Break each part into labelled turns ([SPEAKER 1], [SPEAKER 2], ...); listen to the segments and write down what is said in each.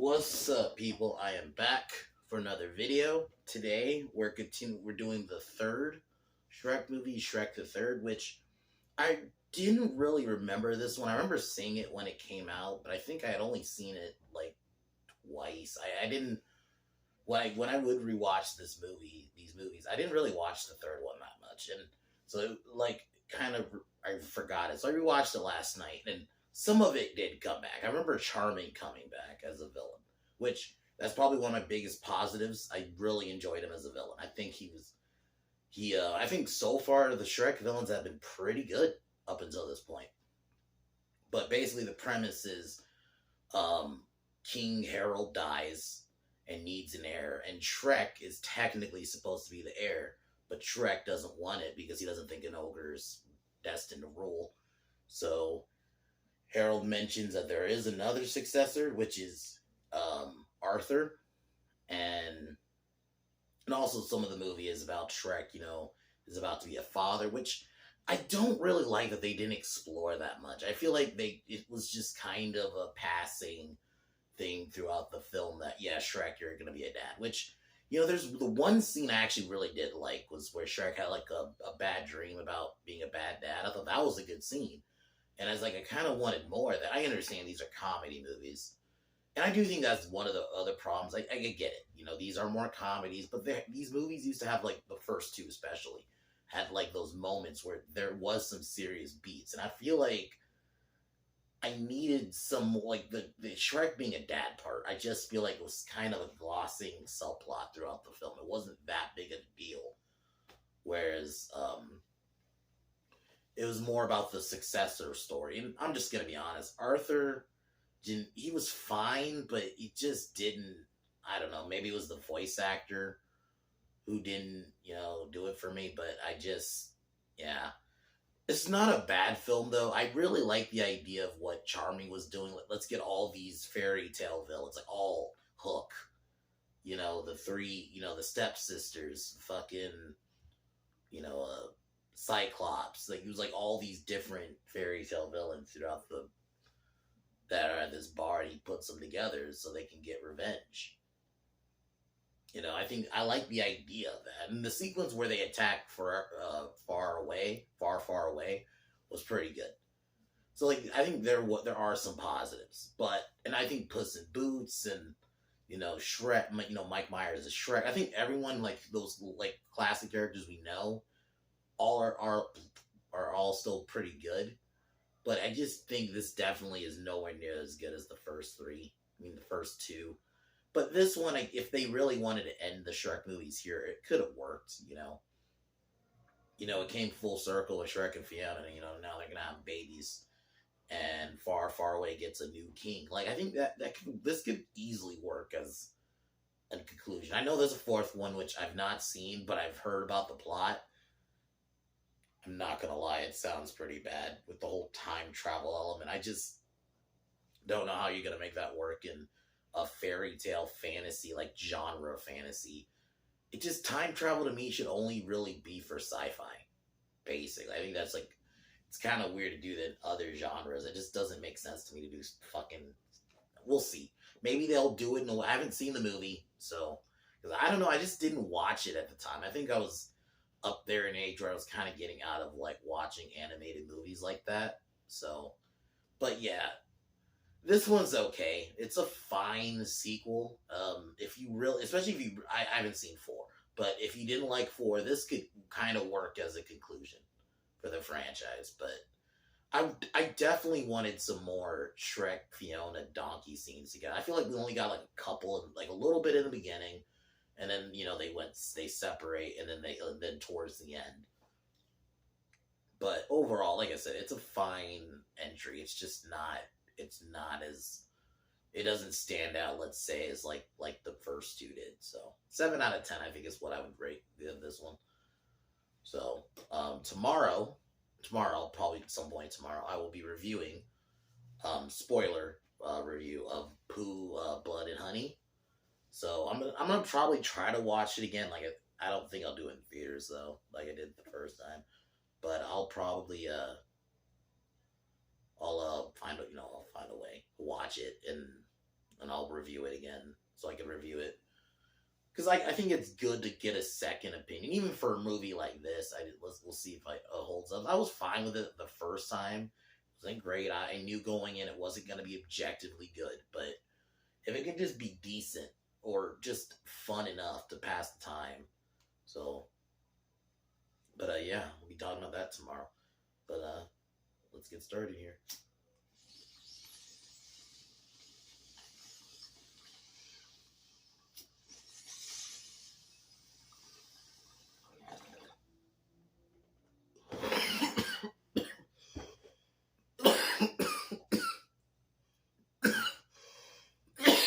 [SPEAKER 1] What's up, people? I am back for another video. Today, we're doing the third Shrek movie, Shrek the Third, which I didn't really remember this one. I remember seeing it when it came out, but I think I had only seen it like twice. I didn't when I would rewatch these movies, I didn't really watch the third one that much, and so like kind of I forgot it. So I rewatched it last night, and some of it did come back. I remember Charming coming back as a villain, which that's probably one of my biggest positives. I really enjoyed him as a villain. I think I think so far the Shrek villains have been pretty good up until this point. But basically the premise is King Harold dies and needs an heir, and Shrek is technically supposed to be the heir, but Shrek doesn't want it because he doesn't think an ogre is destined to rule. So Harold mentions that there is another successor, which is Arthur, and also some of the movie is about Shrek. Is about to be a father, which I don't really like that they didn't explore that much. I feel like it was just kind of a passing thing throughout the film that Shrek, you're gonna be a dad. Which there's the one scene I actually really did like was where Shrek had like a bad dream about being a bad dad. I thought that was a good scene. And I was like, I kind of wanted more of that. I understand these are comedy movies. And I do think that's one of the other problems. I get it. These are more comedies, but these movies used to have, like, the first two especially, had, like, those moments where there was some serious beats. And I feel like I needed some, like, the Shrek being a dad part. I just feel like it was kind of a glossing subplot throughout the film. It wasn't that big a deal. Whereas, it was more about the successor story. And I'm just going to be honest. Arthur, he was fine, but he just didn't, I don't know, maybe it was the voice actor who didn't, do it for me. But it's not a bad film, though. I really like the idea of what Charming was doing. Let's get all these fairy tale villains, like all Hook, the three, the stepsisters, fucking, Cyclops. Like, it was like all these different fairy tale villains throughout that are at this bar, and he puts them together so they can get revenge. I think I like the idea of that, and the sequence where they attack far away, was pretty good. So, like, I think there are some positives, and I think Puss in Boots and Shrek, Mike Myers is Shrek. I think everyone, like, those like classic characters we know, all are all still pretty good. But I just think this definitely is nowhere near as good as the first three. I mean, the first two. But this one, if they really wanted to end the Shrek movies here, it could have worked, it came full circle with Shrek and Fiona, now they're going to have babies. And Far, Far Away gets a new king. Like, I think this could easily work as a conclusion. I know there's a fourth one, which I've not seen, but I've heard about the plot. I'm not gonna lie, it sounds pretty bad with the whole time travel element. I just don't know how you're gonna make that work in a fairy tale fantasy, like genre fantasy. It just, time travel to me should only really be for sci-fi, basically. I think that's like, it's kind of weird to do that in other genres. It just doesn't make sense to me to do fucking, we'll see. Maybe they'll do it I haven't seen the movie, so, because I don't know, I just didn't watch it at the time. I think I was up there in age where I was kind of getting out of like watching animated movies like that. So, but yeah, this one's okay. It's a fine sequel. If you really, especially if I haven't seen 4, but if you didn't like 4, this could kind of work as a conclusion for the franchise. But I definitely wanted some more Shrek, Fiona, Donkey scenes together. I feel like we only got like a couple, like a little bit in the beginning. And then, they separate, and then towards the end. But overall, like I said, it's a fine entry. It's just not, it doesn't stand out, let's say, as like the first two did. So 7 out of 10, I think, is what I would rate this one. So, tomorrow, probably at some point tomorrow, I will be reviewing, spoiler review of Pooh, Blood and Honey. So I'm gonna probably try to watch it again. Like, I don't think I'll do it in theaters though, like I did the first time. But I'll probably I'll find a way to watch it, and and I'll review it again so I can review it. Because I think it's good to get a second opinion, even for a movie like this. We'll see if it holds up. I was fine with it the first time. It wasn't great. I knew going in it wasn't going to be objectively good, but if it could just be decent or just fun enough to pass the time. So, but yeah, we'll be talking about that tomorrow. But let's get started here.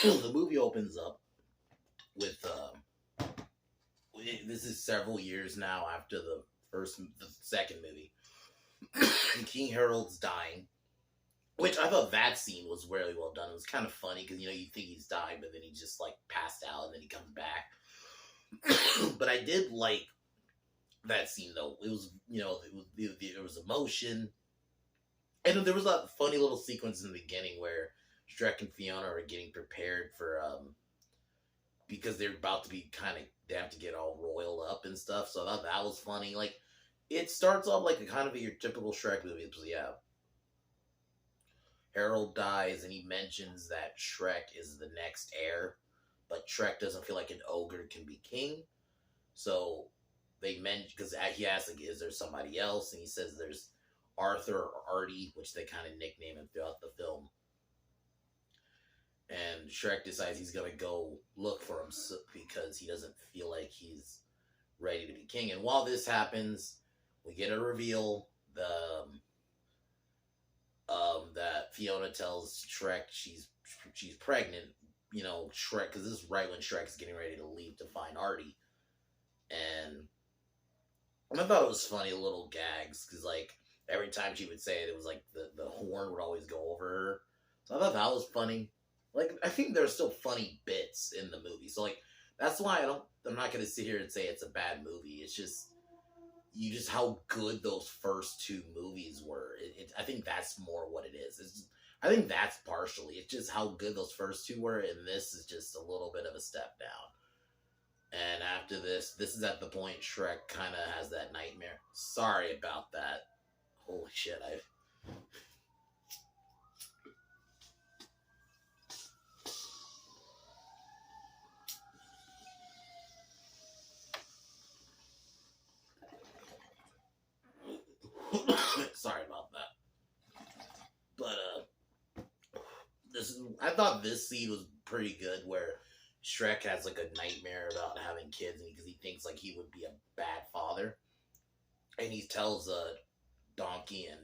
[SPEAKER 1] The movie opens up with this is several years now after the second movie. King Harold's dying, which I thought that scene was really well done. It was kind of funny because you think he's died, but then he just like passed out and then he comes back. But I did like that scene though. It was there was emotion, and there was a funny little sequence in the beginning where Shrek and Fiona are getting prepared for because they're about to be they have to get all royal up and stuff. So I thought that was funny. Like it starts off like a kind of your typical Shrek movie. So yeah, Harold dies and he mentions that Shrek is the next heir, but Shrek doesn't feel like an ogre can be king. So they mention because he asks like, is there somebody else? And he says there's Arthur or Artie, which they kind of nickname him throughout the film. And Shrek decides he's going to go look for him because he doesn't feel like he's ready to be king. And while this happens, we get a reveal that Fiona tells Shrek she's pregnant. Shrek, because this is right when Shrek's getting ready to leave to find Artie. And I thought it was funny, little gags, because like every time she would say it, it was like the horn would always go over her. So I thought that was funny. Like, I think there's still funny bits in the movie. So, like, that's why I'm not going to sit here and say it's a bad movie. It's just, how good those first two movies were. I think that's more what it is. I think that's partially. It's just how good those first two were, and this is just a little bit of a step down. And after this is at the point Shrek kind of has that nightmare. Sorry about that. Holy shit, sorry about that. But I thought this scene was pretty good where Shrek has like a nightmare about having kids because he thinks like he would be a bad father. And he tells Donkey and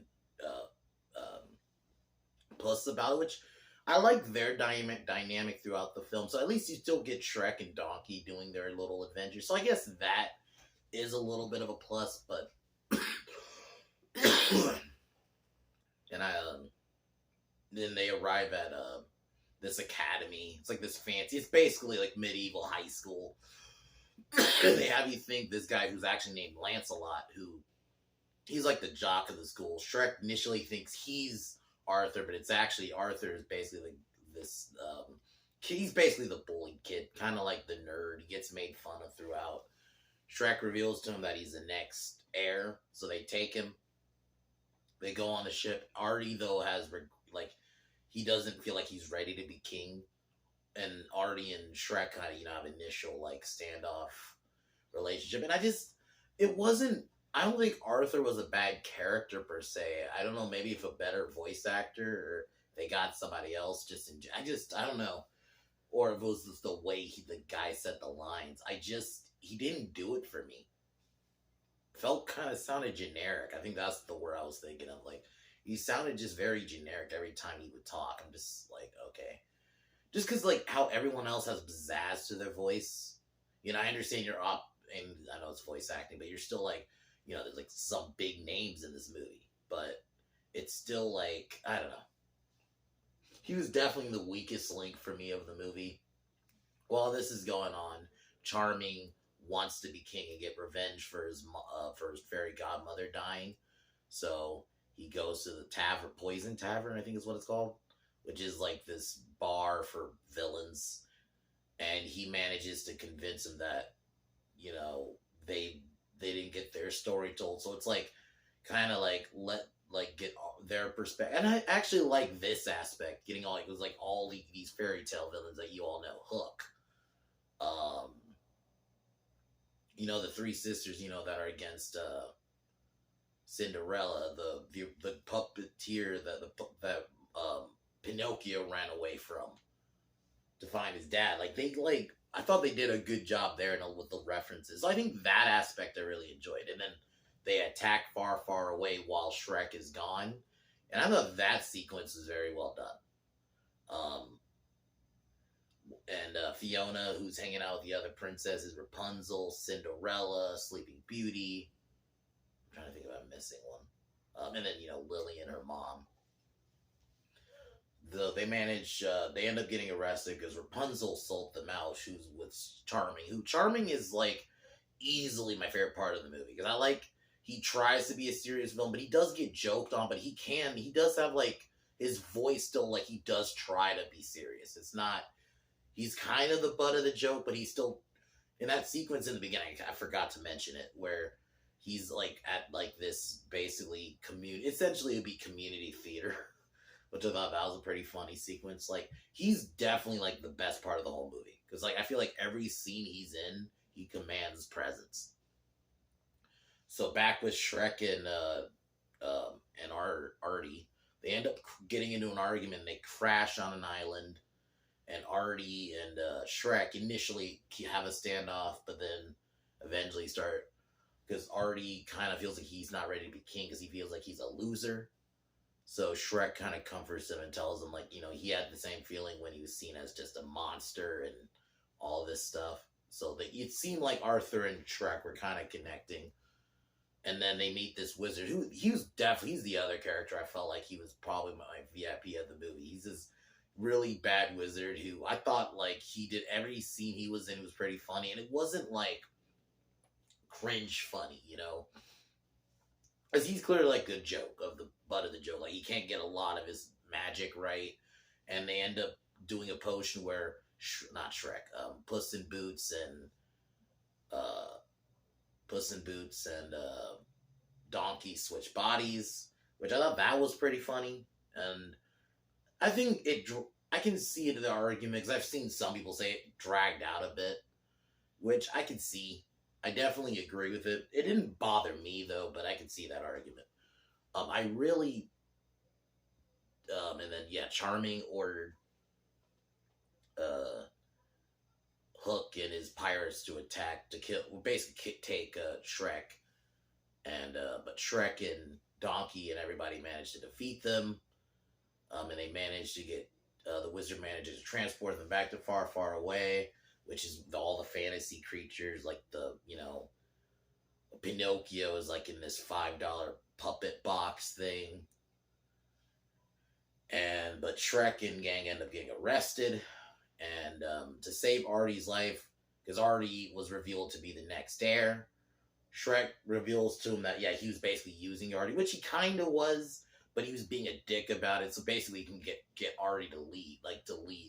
[SPEAKER 1] Puss about it, which I like their dynamic throughout the film. So at least you still get Shrek and Donkey doing their little adventures. So I guess that is a little bit of a plus, but and then they arrive at this academy. It's like this fancy. It's basically like medieval high school. They have you think this guy who's actually named Lancelot, he's like the jock of the school. Shrek initially thinks he's Arthur, but it's actually Arthur is basically this. He's basically the bullied kid, kind of like the nerd. He gets made fun of throughout. Shrek reveals to him that he's the next heir, so they take him. They go on the ship. Artie, though, he doesn't feel like he's ready to be king. And Artie and Shrek kind of, have initial, standoff relationship. And I don't think Arthur was a bad character, per se. I don't know, maybe if a better voice actor, or they got somebody else, I don't know. Or if it was just the way the guy said the lines. He didn't do it for me. Sounded generic. I think that's the word I was thinking of. Like, he sounded just very generic every time he would talk. I'm just like, okay. Just because, how everyone else has pizzazz to their voice. I understand you're up, and I know it's voice acting, but you're still, there's, some big names in this movie. But it's still, I don't know. He was definitely the weakest link for me of the movie. While this is going on, Charming wants to be king and get revenge for his fairy godmother dying. So he goes to the Poison Tavern, I think is what it's called. which is like this bar for villains, and he manages to convince him that you know they they didn't get their story told. So it's like kind of like let like get their perspective. And I actually like this aspect, getting all like it was like all these fairy tale villains that you all know, Hook, um, the three sisters, that are against Cinderella, the puppeteer that Pinocchio ran away from to find his dad. I thought they did a good job there with the references. So I think that aspect I really enjoyed. And then they attack far, far away while Shrek is gone. And I thought that sequence is very well done. And Fiona, who's hanging out with the other princesses, Rapunzel, Cinderella, Sleeping Beauty. I'm trying to think if I'm missing one. And then, Lily and her mom. They end up getting arrested because Rapunzel sold them out. Who's with Charming. Charming is like easily my favorite part of the movie because he tries to be a serious villain, but he does get joked on. But he does have like his voice still like he does try to be serious. It's not. He's kind of the butt of the joke, but he's still in that sequence in the beginning. I forgot to mention it where he's like at like this basically essentially it would be community theater. Which I thought that was a pretty funny sequence. Like, he's definitely, like, the best part of the whole movie. Because, like, I feel like every scene he's in, he commands presence. So, back with Shrek and Artie, they end up getting into an argument. They crash on an island. And Artie and Shrek initially have a standoff, but then eventually start... Because Artie kind of feels like he's not ready to be king because he feels like he's a loser. So Shrek kind of comforts him and tells him, like, he had the same feeling when he was seen as just a monster and all this stuff. So it seemed like Arthur and Shrek were kind of connecting. And then they meet this wizard who he's the other character I felt like he was probably my VIP of the movie. He's this really bad wizard who I thought like he did every scene he was in was pretty funny. And it wasn't like cringe funny, Because he's clearly like a joke of the butt of the joke. Like he can't get a lot of his magic right, and they end up doing a potion where not Shrek, Puss in Boots and Donkey switch bodies, which I thought that was pretty funny, and I think I can see the argument because I've seen some people say it dragged out a bit, which I can see. I definitely agree with it. It didn't bother me though, but I can see that argument. I really, and then Charming ordered Hook and his pirates to attack to kill, basically take Shrek, and but Shrek and Donkey and everybody managed to defeat them, and they managed to get the wizard manages to transport them back to far, far away. Which is all the fantasy creatures, like Pinocchio is like in this $5 puppet box thing. But Shrek and gang end up getting arrested. And to save Artie's life, because Artie was revealed to be the next heir, Shrek reveals to him that, he was basically using Artie, which he kind of was, but he was being a dick about it. So basically, he can get Artie to leave.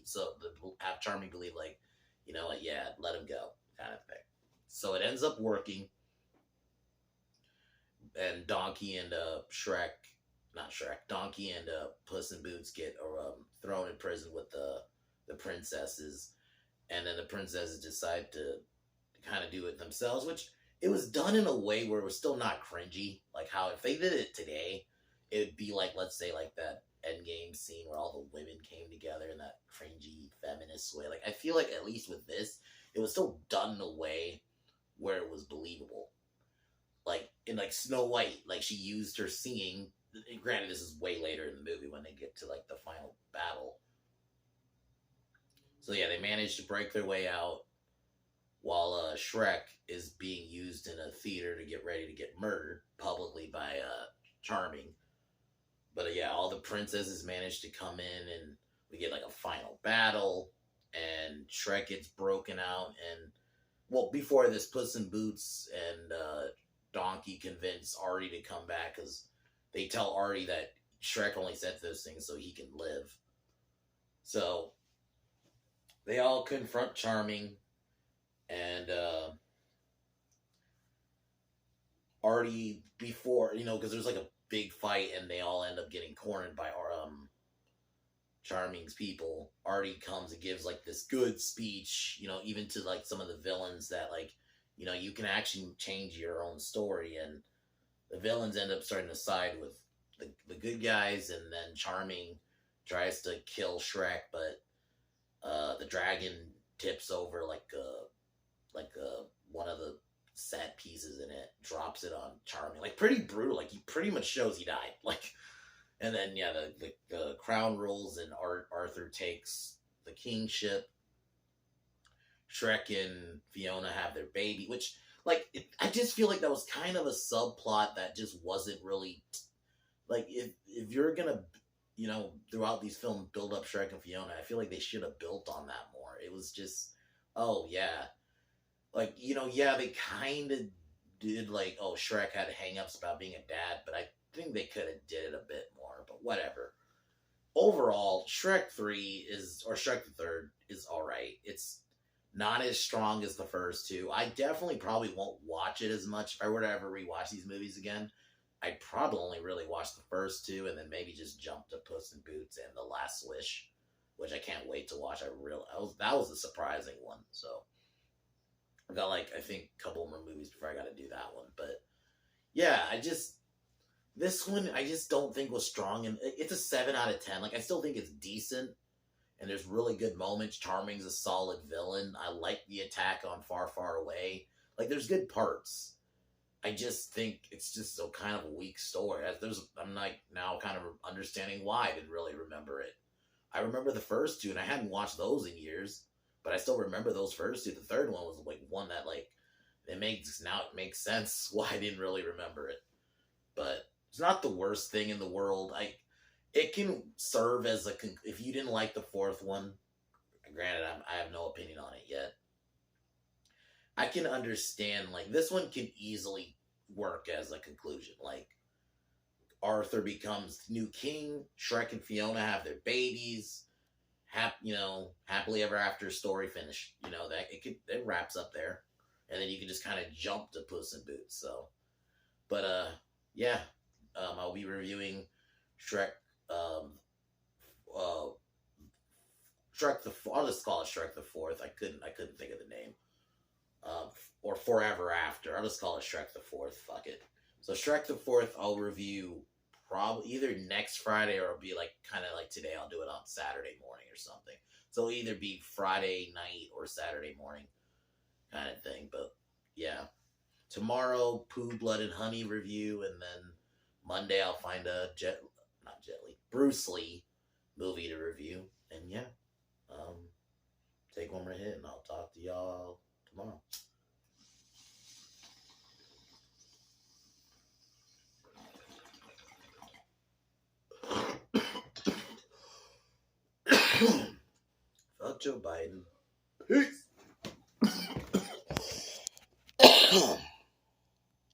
[SPEAKER 1] So have Charming believe, like, let him go, kind of thing. So it ends up working. And Donkey and Donkey and Puss in Boots get thrown in prison with the princesses. And then the princesses decide to kind of do it themselves, which it was done in a way where it was still not cringy. Like how if they did it today, it would be like, let's say, like that Endgame scene where all the women came together in that cringy feminist way. Like I feel like at least with this, it was still done in a way where it was believable. Like in like Snow White, like she used her singing. Granted, this is way later in the movie when they get to like the final battle. So they managed to break their way out while Shrek is being used in a theater to get ready to get murdered publicly by Charming. But all the princesses managed to come in and we get like a final battle and Shrek gets broken out and before this, Puss in Boots and Donkey convince Artie to come back because they tell Artie that Shrek only said those things so he can live. So they all confront Charming, and already before, because there's like a big fight, and they all end up getting cornered by our Charming's people. Artie comes and gives like this good speech, even to like some of the villains that like, you can actually change your own story, and the villains end up starting to side with the good guys, and then Charming tries to kill Shrek, but the dragon tips over one of the set pieces in it, drops it on Charming, like pretty brutal. Like he pretty much shows he died. Like, and then yeah, the crown rules, and Arthur takes the kingship. Shrek and Fiona have their baby, which I just feel like that was kind of a subplot that just wasn't really like if you're gonna throughout these films build up Shrek and Fiona, I feel like they should have built on that more. It was just, oh yeah, yeah, they kind of did like, oh, Shrek had hang-ups about being a dad, but I think they could have did it a bit more, but whatever. Overall, Shrek the Third is alright. It's not as strong as the first two. I definitely probably won't watch it as much. If I were to ever rewatch these movies again, I'd probably only really watch the first two, and then maybe just jump to Puss in Boots and The Last Wish, which I can't wait to watch. That was a surprising one. So I've got I think a couple more movies before I got to do that one. But yeah, this one I just don't think was strong, and it's a 7 out of 10. I still think it's decent, and there's really good moments. Charming's a solid villain. I like the attack on Far, Far Away. There's good parts. I just think it's just a kind of a weak story. I'm now kind of understanding why I didn't really remember it. I remember the first two, and I hadn't watched those in years, but I still remember those first two. The third one was one that it makes sense why I didn't really remember it. But it's not the worst thing in the world. It can serve as if you didn't like the fourth one. Granted, I have no opinion on it yet. I can understand, this one can easily work as a conclusion. Arthur becomes new king, Shrek and Fiona have their babies, happily ever after story finish. It wraps up there. And then you can just kind of jump to Puss in Boots. So, but, yeah, I'll be reviewing Shrek, I'll just call it Shrek the Fourth. I couldn't think of the name. Or Forever After. I'll just call it Shrek the Fourth. Fuck it. So Shrek the Fourth, I'll review probably either next Friday, or it'll be kind of like today. I'll do it on Saturday morning or something. So it'll either be Friday night or Saturday morning kind of thing. But yeah, tomorrow Pooh, Blood and Honey review, and then Monday I'll find a Bruce Lee movie to review. And yeah, take one more hit, and I'll talk to y'all tomorrow. Fuck Joe Biden. Peace.